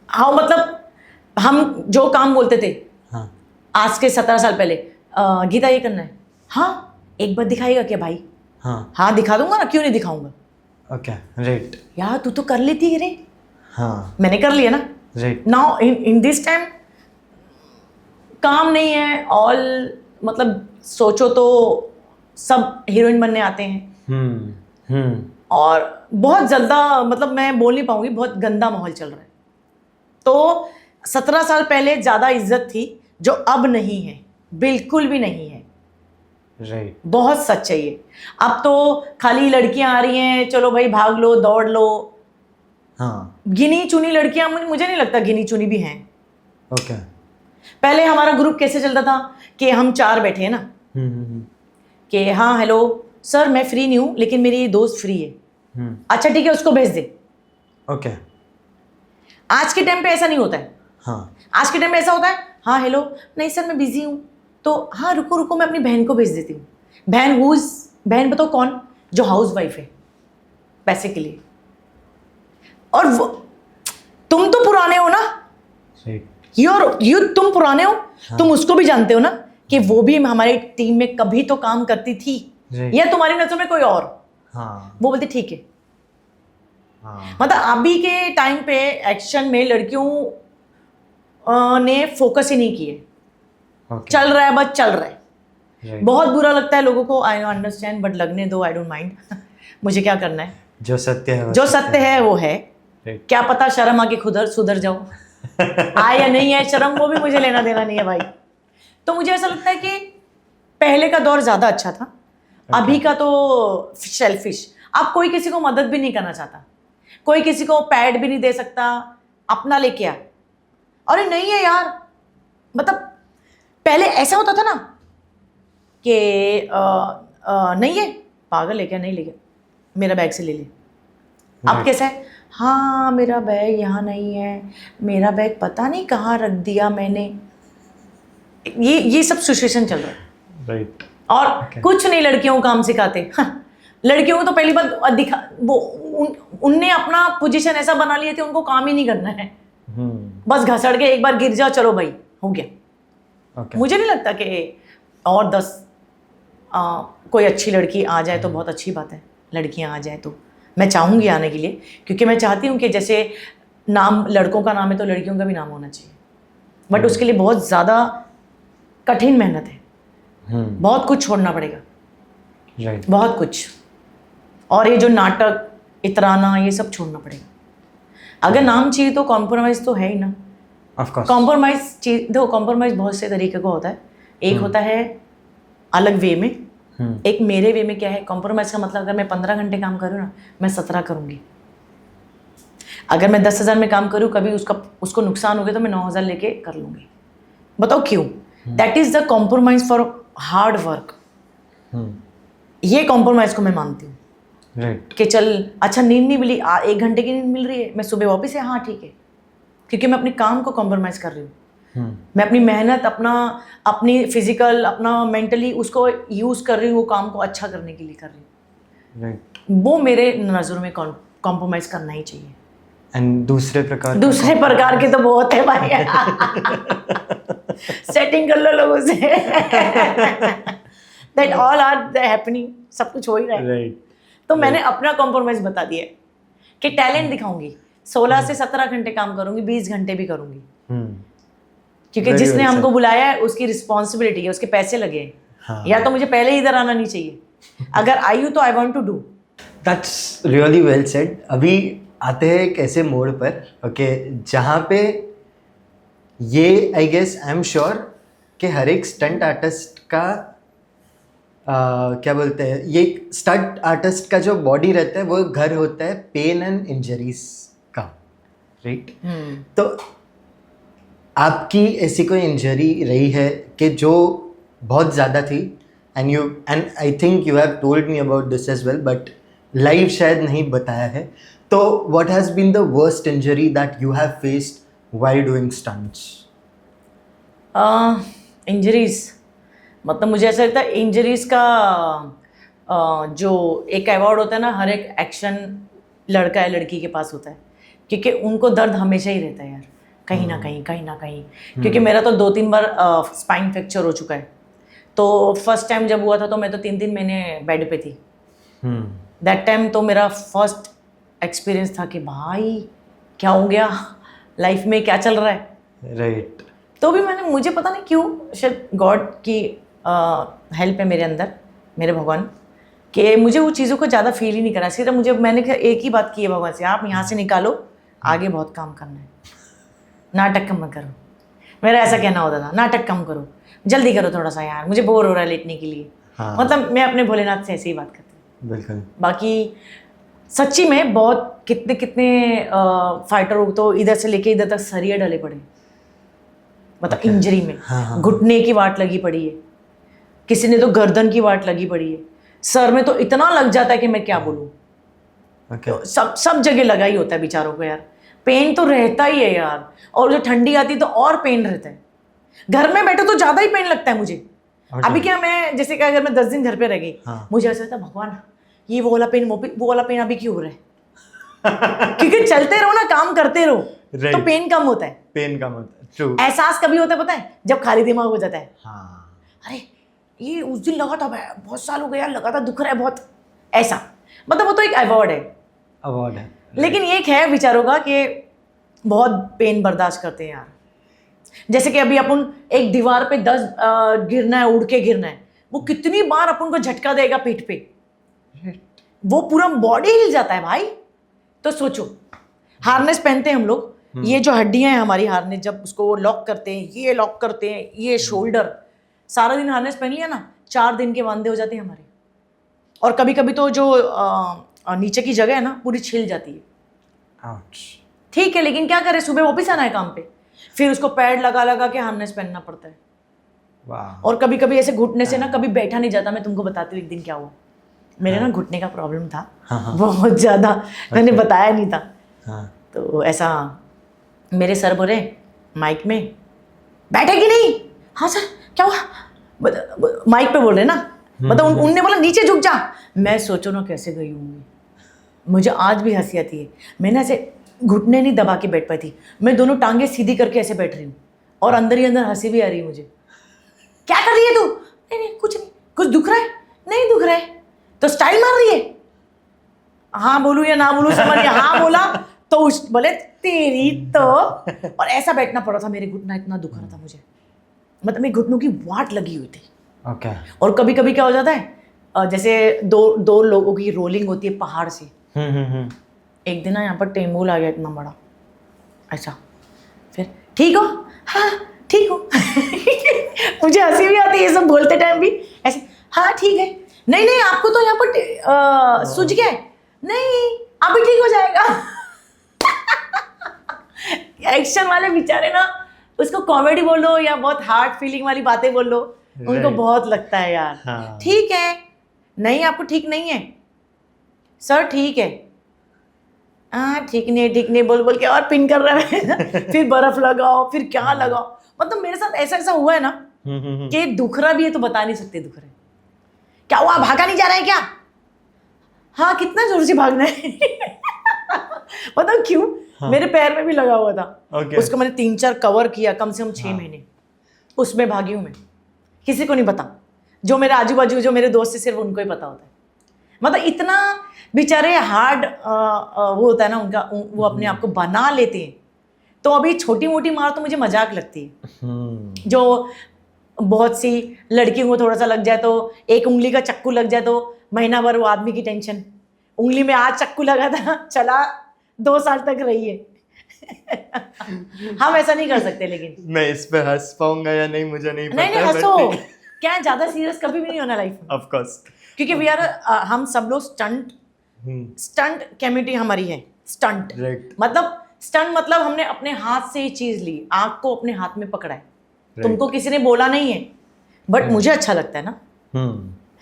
हाँ, मतलब हम जो काम बोलते थे हाँ. आज के 17 साल पहले, गीता ये करना है, हाँ एक बार दिखाएगा क्या भाई? हाँ दिखा दूंगा ना, क्यों नहीं दिखाऊंगा? Okay. Right. यार तू तो कर लेती है रे। हाँ. मैंने कर लिया ना। Right. Now in this time काम नहीं है, ऑल मतलब सोचो तो सब हीरोइन बनने आते हैं, और बहुत ज़्यादा, मतलब मैं बोल नहीं पाऊंगी, बहुत गंदा माहौल चल रहा है। तो 17 साल पहले ज़्यादा इज्जत थी, जो अब नहीं है, बिल्कुल भी नहीं है। राइट। बहुत सच है ये। अब तो खाली लड़कियां आ रही हैं, चलो भाई भाग लो, दौड़ लो। हाँ। गिनी चुनी लड़कियां, मुझे नहीं लगता गिनी चुनी भी हैं। ओके। पहले हमारा ग्रुप कैसे चलता था कि हम 4 बैठे हैं ना, कि हाँ हेलो सर मैं फ्री नहीं हूँ लेकिन मेरी दोस्त फ्री है, अच्छा ठीक है उसको भेज दे। ओके। आज के टाइम पे ऐसा नहीं होता है। हाँ। आज के टाइम में ऐसा होता है, हाँ हेलो, नहीं सर मैं बिजी हूँ, तो हाँ रुको रुको मैं अपनी बहन को भेज देती हूँ। बहन बताओ कौन? जो हाउस वाइफ है, पैसे के लिए। और वो, तुम तो पुराने हो ना, तुम पुराने हो। हाँ। तुम उसको भी जानते हो ना कि वो भी हमारी टीम में कभी तो काम करती थी, या तुम्हारी नजर में कोई और। हाँ। वो बोलती ठीक है। हाँ। मतलब अभी के टाइम पे एक्शन में लड़कियों ने फोकस ही नहीं किए। चल रहा है, बस चल रहा है। बहुत बुरा लगता है लोगों को, आई अंडरस्टैंड, बट लगने दो, आई डोंट माइंड। मुझे क्या करना है, जो सत्य है वो है। क्या पता शर्म आके खुद सुधर जाओ। आए या नहीं है शर्म, वो भी मुझे लेना देना नहीं है भाई। तो मुझे ऐसा लगता है कि पहले का दौर ज्यादा अच्छा था। अभी का तो सेल्फिश। अब कोई किसी को मदद भी नहीं करना चाहता, कोई किसी को पैड भी नहीं दे सकता, अपना लेके आ। अरे नहीं है यार, मतलब पहले ऐसा होता था ना कि नहीं है, पागल है क्या, नहीं ले गया, मेरा बैग से ले ले। अब कैसा है, हाँ मेरा बैग यहाँ नहीं है, मेरा बैग पता नहीं कहाँ रख दिया मैंने। ये सब सिचुएशन चल रहा है। राइट। और कुछ नहीं लड़कियों को काम सिखाते। हाँ, लड़कियों को तो पहली बात दिखा वो उनने अपना पोजीशन ऐसा बना लिए थे, उनको काम ही नहीं करना है। बस घसड़ के एक बार गिर जाओ, चलो भाई हो गया। मुझे नहीं लगता कि और 10 कोई अच्छी लड़की आ जाए तो बहुत अच्छी बात है। लड़कियां आ जाए तो मैं चाहूँगी आने के लिए, क्योंकि मैं चाहती हूँ कि जैसे नाम लड़कों का नाम है तो लड़कियों का भी नाम होना चाहिए। बट उसके लिए बहुत ज़्यादा कठिन मेहनत है, बहुत कुछ छोड़ना पड़ेगा। बहुत कुछ। और ये जो नाटक इतराना ये सब छोड़ना पड़ेगा। अगर नाम चाहिए तो कॉम्प्रोमाइज़ तो है ही ना। कॉम्प्रोमाइज़ देखो, कॉम्प्रोमाइज़ बहुत से तरीके का होता है। एक होता है अलग वे में, एक मेरे वे में। क्या है कॉम्प्रोमाइज़ का मतलब? अगर मैं 15 घंटे काम करूँ ना, मैं 17 करूँगी। अगर मैं 10,000 में काम करूँ, कभी उसको नुकसान हो गया तो मैं 9,000 लेके कर लूँगी। बताओ क्यों? That is the compromise for hard work. ये कॉम्प्रोमाइज़ को मैं मानती हूँ। राइट। कि चल अच्छा नींद नहीं मिली, 1 घंटे की नींद मिल रही है, मैं सुबह वापस है, हाँ ठीक है, क्योंकि मैं अपने काम को कॉम्प्रोमाइज़ कर रही हूँ। मैं अपनी मेहनत, अपनी फिजिकल, अपना मेंटली उसको यूज़ कर रही हूँ, वो काम को अच्छा करने के लिए कर रही हूँ। राइट। वो मेरे नज़रों में कॉम्प्रोमाइज़ करना ही चाहिए। एंड दूसरे प्रकार के तो बहुत है भाई। सेटिंग कर लो लोगों से। दैट ऑल आर हैपनिंग, सब कुछ हो ही रहा है। राइट। तो मैंने अपना कॉम्प्रोमाइज़ बता दिया कि टैलेंट दिखाऊंगी, 16 से 17 घंटे काम करूंगी, 20 घंटे भी करूंगी। क्योंकि जिसने हमको बुलाया है उसकी रिस्पॉन्सिबिलिटी है, उसके पैसे लगे। हाँ। या तो मुझे पहले ही इधर आना नहीं चाहिए। अगर आई हूँ तो I want to do. That's really well said. अभी आते हैं एक ऐसे मोड़ पर, ओके, जहाँ पे ये I guess I am sure कि हर एक स्टंट आर्टिस्ट का क्या बोलते हैं, ये स्टंट आर्टिस्ट का जो बॉडी रहता है वो घर होता है पेन एंड इंजरीज का। राइट। तो आपकी ऐसी कोई इंजरी रही है कि जो बहुत ज़्यादा थी, and I think you have told me about this as well, but live शायद नहीं बताया है। तो what has been the worst injury that you have faced while doing stunts? Injuries मतलब मुझे ऐसा लगता है इंजरीज का जो एक अवार्ड होता है ना, हर एक एक्शन लड़का या लड़की के पास होता है, क्योंकि उनको दर्द हमेशा ही रहता है यार, कहीं ना कहीं। क्योंकि मेरा तो 2-3 बार स्पाइन फ्रैक्चर हो चुका है। तो फर्स्ट टाइम जब हुआ था तो मैं तो 3-3 महीने बेड पे थी। दैट टाइम तो मेरा फर्स्ट एक्सपीरियंस था कि भाई क्या हो गया, लाइफ में क्या चल रहा है। राइट। तो भी मुझे पता नहीं क्यों, शायद गॉड की हेल्प है मेरे अंदर, मेरे भगवान, कि मुझे वो चीज़ों को ज़्यादा फील ही नहीं करा। सिर्फ मैंने एक ही बात की है भगवान से, आप यहाँ से निकालो, आगे बहुत काम करना है, नाटक कम मत करो। मेरा ऐसा कहना होता था, नाटक कम करो, जल्दी करो थोड़ा सा यार, मुझे बोर हो रहा है लेटने के लिए। हाँ। मतलब मैं अपने भोलेनाथ से ऐसे ही बात करती हूँ। बिल्कुल। बाकी सच्ची में बहुत कितने कितने फाइटर तो इधर से लेके इधर तक सरिया डले पड़े, मतलब इंजरी में। हाँ। घुटने की वाट लगी पड़ी है, किसी ने तो गर्दन की वाट लगी पड़ी है, सर में तो इतना लग जाता है कि मैं क्या बोलूँ। Okay. सब जगह लगा ही होता है बेचारों को यार, पेन तो रहता ही है यार। और जो ठंडी आती तो और पेन रहता है, घर में बैठो तो ज्यादा ही पेन लगता है मुझे। अभी क्या, मैं जैसे कि अगर मैं 10 दिन घर पे रह गई, मुझे ऐसा लगता भगवान ये वो वाला पेन अभी क्यों हो रहा है। क्योंकि चलते रहो ना, काम करते रहो, तो पेन कम होता है। पेन कम होता है, ट्रू। एहसास कभी होता है पता है, जब खाली दिमाग हो जाता है। हाँ। अरे ये उस दिन लगा था, बहुत साल हो गया, लगा था, दुख रहा है बहुत, ऐसा। मतलब वो तो एक अवार्ड है। लेकिन एक है बेचारों का कि बहुत पेन बर्दाश्त करते हैं यार। जैसे कि अभी अपन एक दीवार पे 10 गिरना है, उड़ के गिरना है, वो कितनी बार अपन को झटका देगा पीठ पे, वो पूरा बॉडी हिल जाता है भाई। तो सोचो, हार्नेस पहनते हैं हम लोग, ये जो हड्डियां हैं हमारी, हार्नेस जब उसको लॉक करते हैं, ये लॉक करते हैं, ये शोल्डर, सारा दिन हार्नेस पहन लिया ना, 4 दिन के वांदे हो जाते हैं हमारे। और कभी कभी तो जो नीचे की जगह है ना, पूरी छिल जाती है। ठीक है, लेकिन क्या करें, सुबह वापिस आना है काम पे, फिर उसको पैड लगा लगा के हार्नेस पहनना पड़ता है। और कभी कभी ऐसे घुटने से ना कभी बैठा नहीं जाता। मैं तुमको बताती हूँ एक दिन क्या हुआ। मेरे ना घुटने का प्रॉब्लम था, बहुत ज्यादा, मैंने बताया नहीं था। तो ऐसा मेरे सर बोले माइक में, बैठेगी नहीं। हाँ सर क्या हुआ, माइक पे बोल रहे ना, मतलब उनने बोला नीचे झुक जा। मैं सोचो ना कैसे गई हूँ, मुझे आज भी हंसी आती है। मैंने ऐसे घुटने नहीं दबा के बैठ पाई थी, मैं दोनों टांगे सीधी करके ऐसे बैठ रही हूँ, और अंदर ही अंदर हंसी भी आ रही है मुझे। क्या कर रही है तू? नहीं कुछ नहीं, कुछ दुख रहा है? नहीं दुख रहा है। तो स्टाइल मार रही है? हाँ बोलूं या ना बोलूं, समझ गया। हाँ बोला तो बोले तेरी तो। और ऐसा बैठना पड़ा था, मेरे घुटना इतना दुख रहा था मुझे, मतलब मेरे घुटनों की वाट लगी हुई थी। और कभी कभी क्या हो जाता है, जैसे दो लोगों की रोलिंग होती है पहाड़ से। एक दिन ना यहाँ पर टेम्बूल आ गया इतना बड़ा, ऐसा। फिर ठीक हो? हाँ ठीक हो। मुझे हंसी भी आती है ये सब बोलते टाइम भी, ऐसे हाँ ठीक है। नहीं आपको तो यहाँ पर सूझ गया है। नहीं अभी ठीक हो जाएगा। एक्शन वाले बेचारे ना, उसको कॉमेडी बोलो या बहुत हार्ट फीलिंग वाली बातें बोलो, उनको बहुत लगता है यार। ठीक है, नहीं आपको ठीक नहीं है सर, ठीक है, हाँ ठीक नहीं बोल के और पिन कर रहा है। फिर बर्फ लगाओ, फिर क्या लगाओ। मतलब मेरे साथ ऐसा हुआ है ना कि दुख रहा भी है तो बता नहीं सकते दुख रहा है। क्या हुआ, भागा नहीं जा रहा है क्या? हाँ कितना जोर से भागना है। मतलब क्यों? मेरे पैर में भी लगा हुआ था। उसको मैंने 3-4 कवर किया, कम से कम 6 महीने उसमें भागी हूं मैं। किसी को नहीं पता, जो मेरे आजू बाजू जो मेरे दोस्त है सिर्फ उनको ही पता होता है। मतलब इतना बेचारे हार्ड वो होता है ना उनका, वो अपने आप को बना लेते हैं। तो अभी छोटी मोटी मार तो मुझे मजाक लगती है। जो बहुत सी लड़कियों को थोड़ा सा लग जाए, तो एक उंगली का चक्कू लग जाए तो महीना भर वो आदमी की टेंशन। उंगली में आज चक्कू लगा था, चला 2 साल तक रही है। हम ऐसा नहीं कर सकते। लेकिन मैं इस पे हंस पाऊंगा या नहीं मुझे नहीं पता। नहीं हंसो, क्या ज्यादा सीरियस कभी भी नहीं होना लाइफ में। ऑफ कोर्स, क्योंकि वी आर हम सब लोग स्टंट कम्युनिटी हमारी है। स्टंट मतलब हमने अपने हाथ से ही चीज ली, आग को अपने हाथ में पकड़ा है। तुमको किसी ने बोला नहीं है, बट मुझे अच्छा लगता है ना,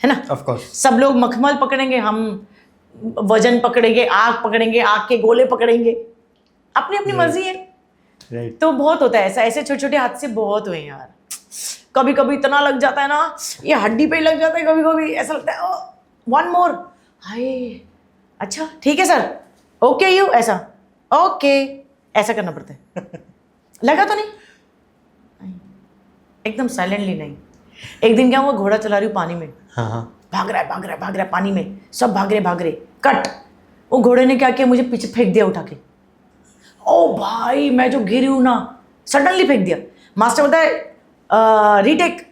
है ना। ऑफ कोर्स, सब लोग मखमल पकड़ेंगे, हम वजन पकड़ेंगे, आग पकड़ेंगे, आग के गोले पकड़ेंगे, अपनी अपनी मर्जी है। तो बहुत होता है ऐसा, ऐसे छोटे छोटे हादसे बहुत हुए यार। कभी कभी इतना लग जाता है ना, ये हड्डी पे ही लग जाता है। कभी कभी ऐसा लगता है वन मोर, हाय अच्छा ठीक है सर, ओके यू, ऐसा ओके, ऐसा करना पड़ता है। लगा तो नहीं एकदम साइलेंटली नहीं। एक दिन क्या हुआ, घोड़ा चला रही हूँ पानी में, भाग रहा है पानी में, सब भाग रहे कट। वो घोड़े ने क्या किया, मुझे पीछे फेंक दिया उठा के। ओ भाई मैं जो गिरी हूं ना, सडनली फेंक दिया। मास्टर बोलता है रीटेक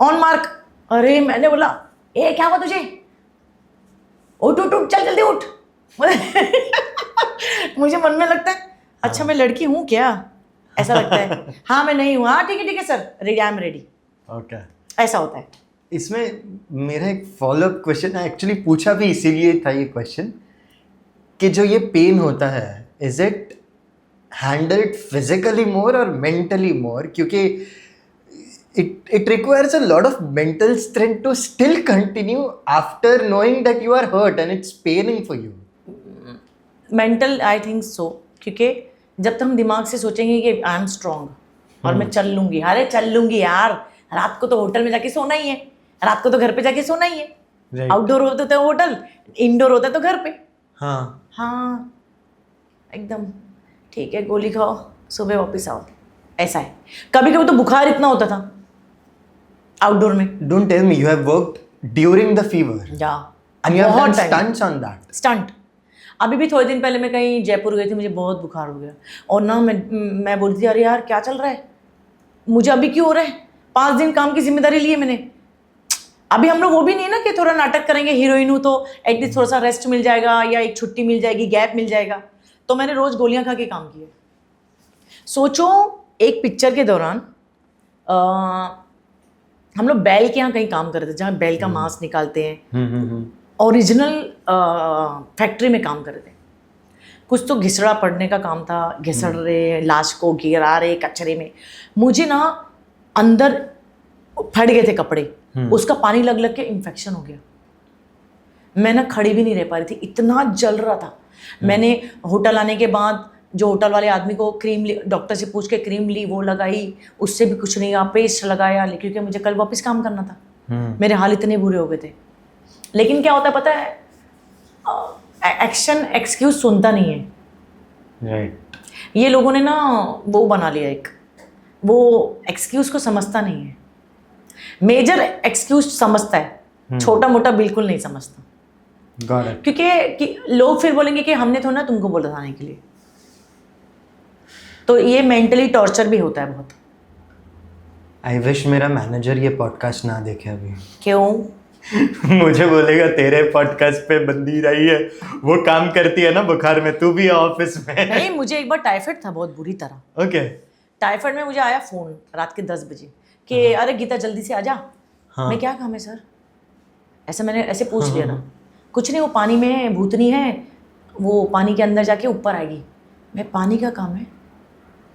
ऑन मार्क। अरे मैंने बोला ए क्या हुआ तुझे? उठ उठ उठ, चल जल्दी उठ। मुझे मन में लगता है अच्छा मैं लड़की हूँ क्या, ऐसा लगता है। हाँ मैं नहीं हूँ, हाँ ठीक है sir, ready, I am ready, okay. ऐसा होता है। इसमें मेरा एक फॉलोअप क्वेश्चन है, एक्चुअली पूछा भी इसीलिए था ये क्वेश्चन, कि जो ये पेन होता है, इज इट हैंडल्ड फिजिकली मोर और मेंटली मोर? क्योंकि it requires a lot of mental strength to still continue after knowing that you are hurt and it's paining for you. Mental I think so, क्योंकि जब तक हम दिमाग से सोचेंगे कि आई एम स्ट्रांग और मैं चल लूंगी, अरे चल लूंगी यार, रात को तो होटल में जाके सोना ही है, रात को तो घर पे जाके सोना ही है। Right. आउटडोर होता तो होटल, इंडोर होता तो घर पे। हाँ हाँ एकदम ठीक है, गोली खाओ सुबह वापस आओ, ऐसा है। कभी कभी तो बुखार इतना होता था आउटडोर में। Don't tell me you have worked during the fever या and you have done बहुत time। stunts on that. Stunt. अभी भी थोड़े दिन पहले मैं कहीं जयपुर गई थी, मुझे बहुत बुखार हो गया और ना मैं बोलती थी अरे यार क्या चल रहा है, मुझे अभी क्यों हो रहा है, 5 दिन काम की जिम्मेदारी ली है मैंने। अभी हम लोग वो भी नहीं है ना कि थोड़ा नाटक करेंगे, हीरोइन हूँ तो एटलीस्ट थोड़ा सा रेस्ट मिल जाएगा या एक छुट्टी मिल जाएगी, गैप मिल जाएगा। तो मैंने रोज गोलियां खा के काम किया। सोचो एक पिक्चर के दौरान हम लोग बैल के यहाँ कहीं काम करते थे, जहाँ बैल का मांस निकालते हैं, ओरिजिनल फैक्ट्री में काम कर रहे थे। कुछ तो घिसड़ा पड़ने का काम था, घिसड़ रहे लाश को, गिरा रहे कचरे में। मुझे ना अंदर फट गए थे कपड़े, उसका पानी लग लग के इन्फेक्शन हो गया। मैं ना खड़ी भी नहीं रह पा रही थी, इतना जल रहा था। मैंने होटल आने के बाद जो होटल वाले आदमी को क्रीम डॉक्टर से पूछ के क्रीम ली, वो लगाई, उससे भी कुछ नहीं हुआ, पेस्ट लगाया, क्योंकि मुझे कल वापस काम करना था। मेरे हाल इतने बुरे हो गए थे। लेकिन क्या होता है पता है, एक्शन एक्सक्यूज सुनता नहीं है। Right. ये लोगों ने ना वो बना लिया एक, वो एक्सक्यूज को समझता नहीं है। मेजर एक्सक्यूज समझता है, छोटा मोटा बिल्कुल नहीं समझता। Got it. क्योंकि लोग फिर बोलेंगे कि हमने थोड़ा ना तुमको बोला बताने के लिए। तो ये मेंटली टॉर्चर भी होता है बहुत। I wish मेरा मैनेजर ये पॉडकास्ट ना देखे अभी। क्यों? मुझे बोलेगा तेरे पॉडकास्ट पे बंदी रही है, वो काम करती है ना बुखार में, तू भी है ऑफिस में। नहीं, मुझे एक बार टाइफाइड था बहुत बुरी तरह। ओके। टाइफाइड में मुझे आया फ़ोन रात के 10 बजे कि अरे गीता जल्दी से आ जा। मैं क्या काम है सर, ऐसा मैंने ऐसे पूछ लिया ना। कुछ नहीं, वो पानी में भूतनी है, वो पानी के अंदर जाके ऊपर आएगी। मैं पानी का काम है,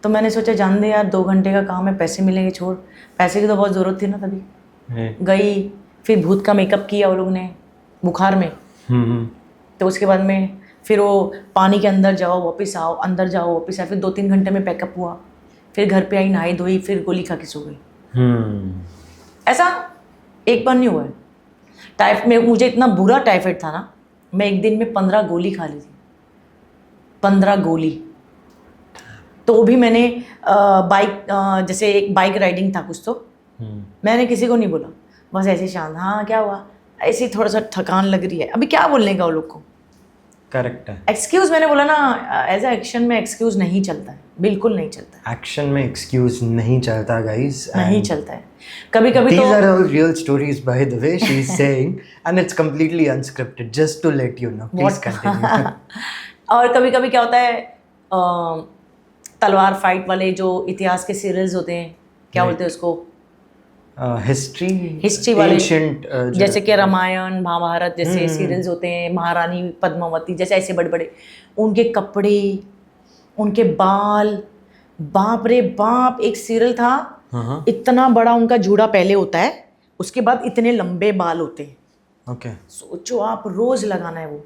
तो मैंने सोचा जान दे यार, 2 घंटे का काम है, पैसे मिलेंगे, छोड़। पैसे की तो बहुत ज़रूरत थी ना तभी। गई, फिर भूत का मेकअप किया वो लोग ने बुखार में। तो उसके बाद में फिर वो पानी के अंदर जाओ वापस आओ, अंदर जाओ वापस आओ, फिर 2-3 घंटे में पैकअप हुआ। फिर घर पे आई, नहाई धोई, फिर गोली खा के सो गई। ऐसा एक बार नहीं हुआ है। टाइफाइड में मुझे इतना बुरा टाइफाइड था ना, मैं एक दिन में 15 गोली खा ली थी, 15 गोली। तो वो भी मैंने बाइक, जैसे एक बाइक राइडिंग था कुछ, तो मैंने किसी को नहीं बोला, बस ऐसे शांत, हाँ क्या हुआ, ऐसी थोड़ा सा थकान लग रही है, अभी क्या बोलने का वो लोग को। करेक्ट है। एक्सक्यूज मैंने बोला ना, एज अ एक्शन में एक्सक्यूज नहीं चलता है, बिल्कुल नहीं चलता है। एक्शन में एक्सक्यूज नहीं चलता गाइस, नहीं चलता है। कभी कभी these तो are all real stories by the way she is saying and it's completely unscripted, just to let you know. Please continue. और कभी कभी क्या होता है, तलवार फाइट वाले जो इतिहास के सीरियल्स होते हैं, क्या बोलते हैं उसको, हिस्ट्री वाले, जैसे कि रामायण महाभारत जैसे सीरियल्स होते हैं, महारानी पद्मावती जैसे, ऐसे बड़े बड़े, उनके कपड़े, उनके बाल, बाप रे बाप। एक सीरियल था, इतना बड़ा उनका जूड़ा पहले होता है, उसके बाद इतने लंबे बाल होते हैं। ओके। सोचो आप, रोज लगाना है वो।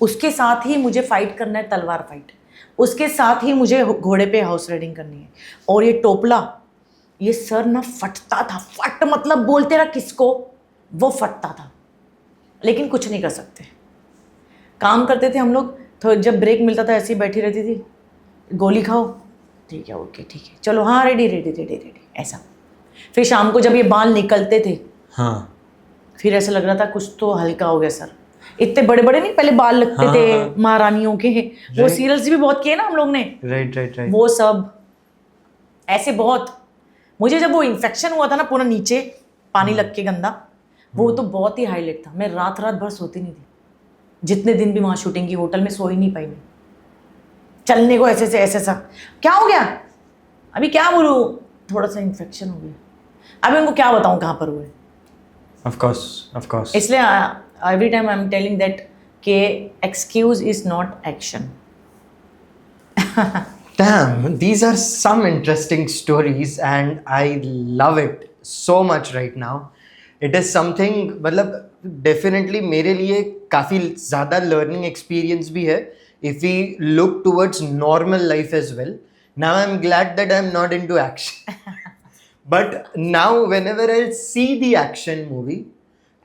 उसके साथ ही मुझे फाइट करना है, तलवार फाइट, उसके साथ ही मुझे घोड़े पे हाउस राइडिंग करनी है। और ये टोपला, ये सर ना फटता था, फट मतलब बोलते रहा किसको, वो फटता था, लेकिन कुछ नहीं कर सकते। काम करते थे हम लोग, तो जब ब्रेक मिलता था ऐसे ही बैठी रहती थी, गोली खाओ, ठीक है ओके ठीक है चलो, हाँ रेडी रेडी रेडी रेडी, ऐसा। फिर शाम को जब ये बाल निकलते थे, हाँ, फिर ऐसा लग रहा था कुछ तो हल्का हो गया सर। इतने बड़े बड़े नहीं पहले बाल लगते थे महारानियों के, वो सीरियल्स भी बहुत किए ना हम लोग ने। Right right right. वो सब ऐसे बहुत। मुझे जब वो इन्फेक्शन हुआ था ना पूरा नीचे, पानी लग के गंदा, वो तो बहुत ही हाईलाइट था। मैं रात रात भर सोती नहीं थी, जितने दिन भी वहाँ शूटिंग की, होटल में सो ही नहीं पाई मैं, चलने को ऐसे से ऐसे सा, क्या हो गया अभी, क्या बोलूँ, थोड़ा सा इन्फेक्शन हो गया, अभी उनको क्या बताऊँ कहाँ पर हुए। Of course. इसलिए every time I am telling that कि excuse is not action. Damn, these are some interesting stories and I love it so much right now. It is something, मतलब definitely मेरे लिए काफ़ी ज़्यादा learning experience भी है if we look towards normal life as well. Now I'm glad that I'm not into action. But now whenever I'll see the action movie,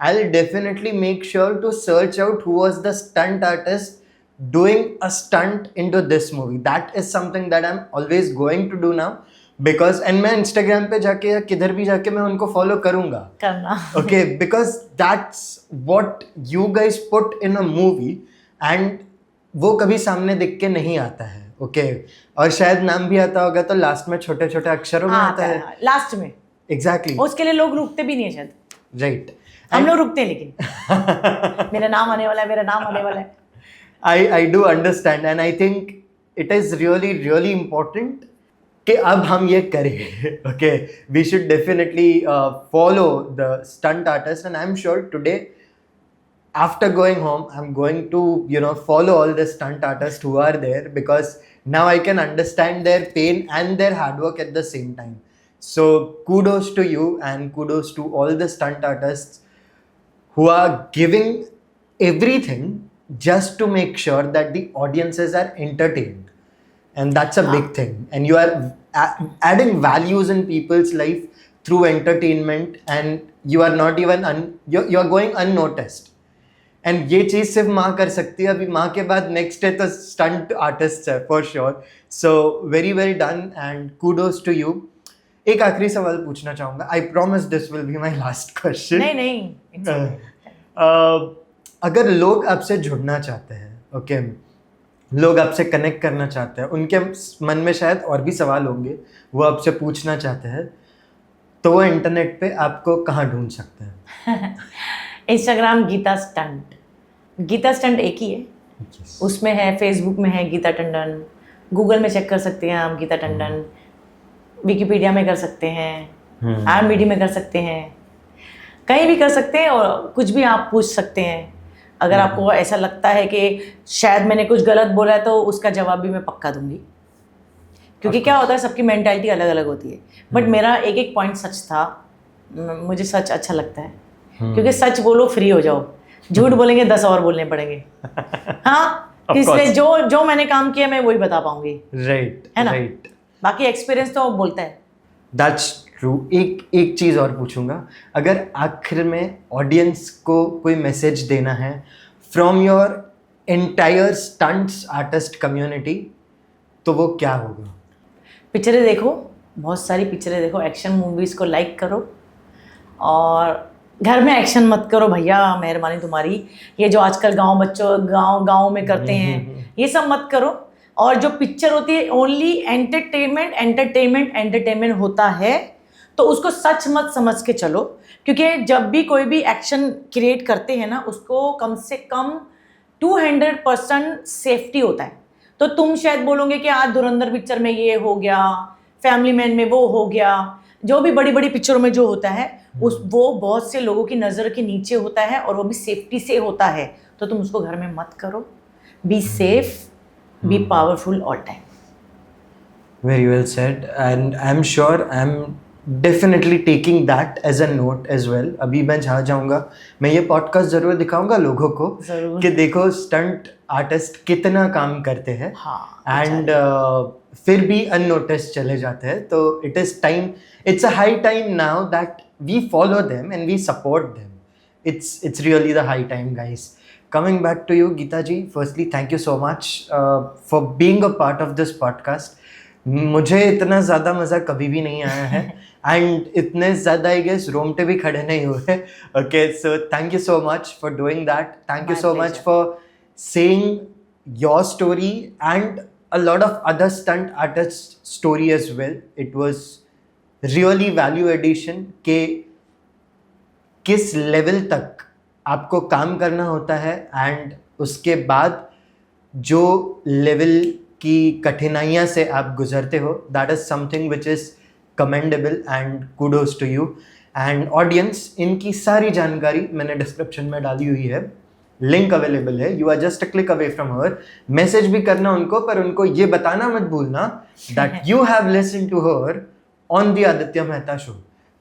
I'll definitely make sure to search out who was the stunt artist doing a stunt into this movie. That is something that I'm always going to do now because and मैं Instagram पे जाके या किधर भी जाके मैं उनको follow करूँगा करना। okay, because that's what you guys put in a movie and वो कभी सामने दिख के नहीं आता है okay? और शायद नाम भी आता होगा तो लास्ट में छोटे छोटे अक्षरों में आता है लास्ट में, exactly उसके लिए लोग रुकते भी नहीं है शायद, right. हम लोग रुकते हैं लेकिन मेरा नाम आने वाला है, मेरा नाम आने वाला है। I do understand and I think it is really important कि अब हम ये करें okay, we should definitely follow the stunt artist and I'm sure today after going home I'm going to follow all the stunt artists who are there because now I can understand their pain and their hard work at the same time. So kudos to you and kudos to all the stunt artists who are giving everything just to make sure that the audiences are entertained, and that's a big thing, and you are adding values in people's life through entertainment and you are not even you are going unnoticed. And ये चीज़ सिर्फ माँ कर सकती है, अभी माँ के बाद नेक्स्ट है तो स्टंट आर्टिस्ट है for sure. So very well done and kudos to you. एक आखिरी सवाल पूछना चाहूँगा. I promise this will be my last question. नहीं अगर लोग आपसे जुड़ना चाहते हैं ओके, लोग आपसे कनेक्ट करना चाहते हैं, उनके मन में शायद और भी सवाल होंगे वो आपसे पूछना चाहते हैं, तो वो इंटरनेट पे आपको कहाँ ढूंढ सकते हैं? इंस्टाग्राम गीता स्टंट एक ही है. उसमें है, फेसबुक में है गीता टंडन, गूगल में चेक कर सकते हैं आप गीता टंडन, विकिपीडिया में कर सकते हैं, IMDb में कर सकते हैं, कहीं भी कर सकते हैं और कुछ भी आप पूछ सकते हैं. अगर आपको ऐसा लगता है कि शायद मैंने कुछ गलत बोला है तो उसका जवाब भी मैं पक्का दूंगी, क्योंकि क्या होता है सबकी मेंटालिटी अलग अलग होती है. बट मेरा एक एक पॉइंट सच था, मुझे सच अच्छा लगता है क्योंकि सच बोलो फ्री हो जाओ, झूठ बोलेंगे 10 और बोलने पड़ेंगे. हाँ, इसलिए जो मैंने काम किया मैं वही बता पाऊंगी. राइट है ना, राइट. बाकी एक्सपीरियंस तो बोलता है. That's true. एक चीज़ और पूछूंगा, अगर आखिर में ऑडियंस को कोई मैसेज देना है from your entire stunts artist community, तो वो क्या होगा? पिक्चरें देखो, बहुत सारी पिक्चरें देखो, एक्शन मूवीज़ को लाइक करो और घर में एक्शन मत करो भैया, मेहरबानी तुम्हारी. ये जो आजकल गांव में करते हैं ये सब मत करो. और जो पिक्चर होती है ओनली एंटरटेनमेंट होता है, तो उसको सच मत समझ के चलो, क्योंकि जब भी कोई भी एक्शन क्रिएट करते हैं ना, उसको कम से कम 200% सेफ्टी होता है. तो तुम शायद बोलोगे कि आज धुरंधर पिक्चर में ये हो गया, फैमिली मैन में वो हो गया, जो भी बड़ी बड़ी पिक्चरों में जो होता है वो बहुत से लोगों की नज़र के नीचे होता है और वो भी सेफ्टी से होता है. तो तुम उसको घर में मत करो. Be safe, B powerful all time. Very well said, and I'm sure I'm definitely taking that as a note as well. अभी मैं जहाँ जाऊँगा मैं ये पॉडकास्ट ज़रूर दिखाऊंगा लोगों को कि देखो स्टंट आर्टिस्ट कितना काम करते हैं. हाँ, एंड फिर भी अननोटिस चले जाते हैं. तो it is time, it's a high time now that we follow them and we support them. It's really the high time, guys. Coming back to you, Geeta ji, firstly thank you so much for being a part of this podcast. मुझे इतना ज़्यादा मज़ा कभी भी नहीं आया है एंड इतने ज़्यादा आई गेस रोमटे भी खड़े नहीं हुए. Okay, so thank you so much for doing that. Thank you so much for saying your story and a lot of other stunt artist story as well. It was really value addition के किस लेवल तक आपको काम करना होता है एंड उसके बाद जो लेवल की कठिनाइयाँ से आप गुजरते हो, that is something which is commendable and kudos to you. And audience, इनकी सारी जानकारी मैंने डिस्क्रिप्शन में डाली हुई है, लिंक अवेलेबल है. You are just a click away from her. Message भी करना उनको, पर उनको ये बताना मत भूलना that you have listened to her on the Aditya Mehta show,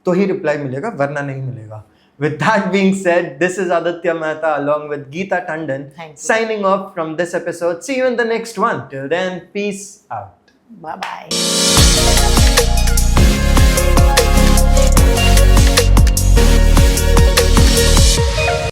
तो ही रिप्लाई मिलेगा, वरना नहीं मिलेगा. With that being said, this is Aditya Mehta along with Geeta Tandon Thank you. signing off from this episode. See you in the next one. Till then, peace out. Bye bye.